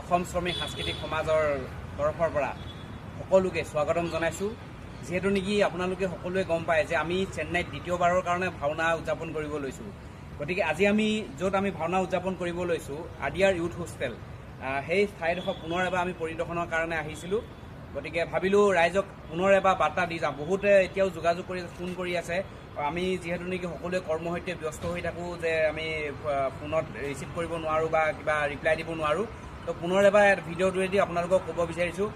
অসম শ্ৰমিক সাংস্কৃতিক সমাজৰ তৰফৰ পৰা সকলোকে স্বাগতম জনাইছোঁ। যিহেতু নেকি আপোনালোকে সকলোৱে গম পায় যে আমি চেন্নাইত দ্বিতীয়বাৰৰ কাৰণে ভাওনা উদযাপন কৰিব লৈছোঁ। গতিকে আজি আমি য'ত আমি ভাওনা উদযাপন কৰিব লৈছোঁ আদিয়াৰ ইউথ হোষ্টেল, সেই ঠাইডোখৰ পুনৰ এবাৰ আমি পৰিদৰ্শনৰ কাৰণে আহিছিলোঁ। গতিকে ভাবিলোঁ ৰাইজক পুনৰ এবাৰ বাৰ্তা দি যাওঁ। বহুতে এতিয়াও যোগাযোগ কৰি ফোন কৰি আছে। আমি যিহেতু নেকি সকলোৱে কৰ্মসৈতে ব্যস্ত হৈ থাকোঁ যে আমি ফোনত ৰিচিভ কৰিব নোৱাৰোঁ বা কিবা ৰিপ্লাই দিব নোৱাৰোঁ। তো পুনৰ এবাৰ ভিডিঅ'টোৱেদি আপোনালোকক ক'ব বিচাৰিছোঁ,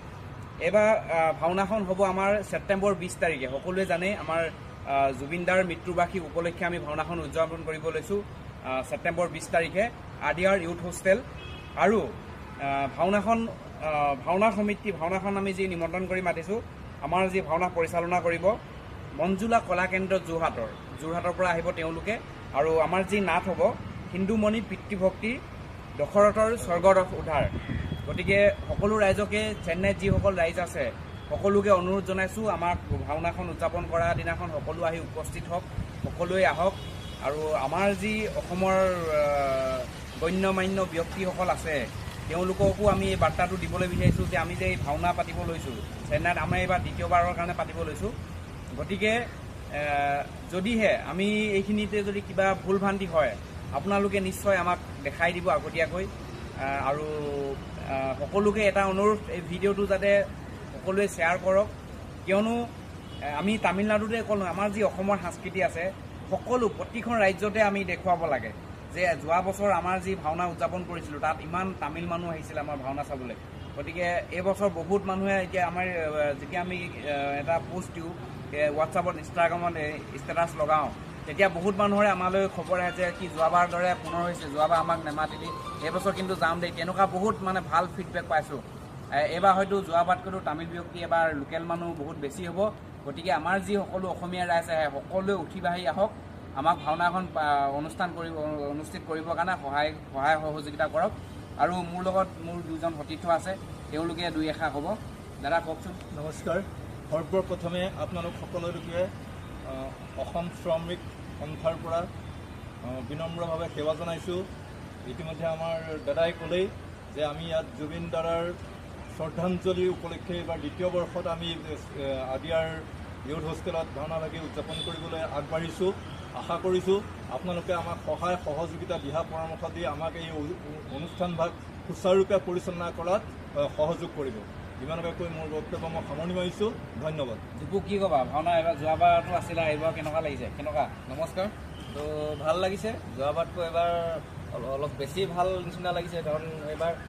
এইবাৰ ভাওনাখন হ'ব আমাৰ ছেপ্টেম্বৰ 20 তাৰিখে। সকলোৱে জানে আমাৰ জুবিন দাৰ মৃত্যুবাৰ্ষিক উপলক্ষে আমি ভাওনাখন উদযাপন কৰিব লৈছোঁ ছেপ্টেম্বৰ 20 তাৰিখে আদিয়াৰ ইউথ হোষ্টেল। আৰু ভাওনাখন আমি যি নিমন্ত্ৰণ কৰি মাতিছোঁ, আমাৰ যি ভাওনা পৰিচালনা কৰিব মঞ্জুলা কলাকেন্দ্ৰ যোৰহাটৰ পৰা আহিব তেওঁলোকে। আৰু আমাৰ যি নাট হ'ব হিন্দুমণি পিতৃভক্তি দশৰথৰ স্বৰ্গৰথ উদ্ধাৰ। গতিকে সকলো ৰাইজকে, চেন্নাইত যিসকল ৰাইজ আছে সকলোকে অনুৰোধ জনাইছোঁ, আমাক ভাওনাখন উদযাপন কৰা দিনাখন সকলো আহি উপস্থিত হওক, সকলোৱে আহক। আৰু আমাৰ যি অসমৰ গণ্যমান্য ব্যক্তিসকল আছে তেওঁলোককো আমি এই বাৰ্তাটো দিবলৈ বিচাৰিছোঁ যে আমি যে এই ভাওনা পাতিব লৈছোঁ চেন্নাইত, আমি এইবাৰ দ্বিতীয়বাৰৰ কাৰণে পাতিব লৈছোঁ। গতিকে যদিহে আমি এইখিনিতে যদি কিবা ভুল ভ্ৰান্তি হয় আপোনালোকে নিশ্চয় আমাক দেখাই দিব আগতীয়াকৈ। আৰু সকলোকে এটা অনুৰোধ, এই ভিডিঅ'টো যাতে সকলোৱে শ্বেয়াৰ কৰক, কিয়নো আমি তামিলনাডুতে অকল নহয়, আমাৰ যি অসমৰ সংস্কৃতি আছে প্ৰতিখন ৰাজ্যতে আমি দেখুৱাব লাগে যে যোৱা বছৰ আমাৰ যি ভাওনা উদযাপন কৰিছিলোঁ তাত ইমান তামিল মানুহ আহিছিল আমাৰ ভাওনা চাবলৈ। গতিকে এইবছৰ বহুত মানুহে এতিয়া আমাৰ যেতিয়া আমি এটা পোষ্ট দিওঁ হোৱাটছআপত, ইনষ্টাগ্ৰামত ষ্টেটাছ লগাওঁ, তেতিয়া বহুত মানুহৰে আমালৈ খবৰ আহে যে কি যোৱাবাৰ দৰে পুনৰ হৈছে, যোৱাবাৰ আমাক নেমাতিলি, এইবছৰ কিন্তু যাম দেই। তেনেকুৱা বহুত ভাল ফিডবেক পাইছোঁ। এইবাৰ হয়তো যোৱাবাৰতকৈতো তামিল ব্যক্তি এবাৰ লোকেল মানুহ বহুত বেছি হ'ব। গতিকে আমাৰ যি সকলো অসমীয়া ৰাইজ আহে সকলোৱে উঠি বাঢ়ি আহক, আমাক ভাওনাখন অনুষ্ঠিত কৰিবৰ কাৰণে সহায় সহযোগিতা কৰক। আৰু মোৰ লগত মোৰ দুজন সতীৰ্থ আছে, তেওঁলোকে দুই এষাৰ ক'ব। দাদা কওকচোন। নমস্কাৰ। সৰ্বপ্ৰথমে আপোনালোক সকলোকে অসম শ্ৰমিক সন্থাৰ পৰা বিনম্ৰভাৱে সেৱা জনাইছোঁ। ইতিমধ্যে আমাৰ দাদাই ক'লেই যে আমি ইয়াত জুবিন দাদাৰ শ্ৰদ্ধাঞ্জলি উপলক্ষে এইবাৰ দ্বিতীয় বৰ্ষত আমি আদিয়াৰ ইউথ হোষ্টেলত ভাওনাভাগি উদযাপন কৰিবলৈ আগবাঢ়িছোঁ। আশা কৰিছোঁ আপোনালোকে আমাক সহায় সহযোগিতা দিহা পৰামৰ্শ দি আমাক এই অনুষ্ঠানভাগ সুচাৰুৰূপে পৰিচালনা কৰাত সহযোগ কৰিব। ইমানকে কৈ মোৰ বক্তব্য মই সামৰণি মাৰিছোঁ। ধন্যবাদ। দীপু, কি ক'বা? ভাওনা এইবাৰ যোৱাবাৰতো আছিলে, এইবাৰ কেনেকুৱা লাগিছে? নমস্কাৰ। তো ভাল লাগিছে, যোৱাবাৰতকৈ এবাৰ অলপ বেছি ভাল নিচিনা লাগিছে, কাৰণ এইবাৰ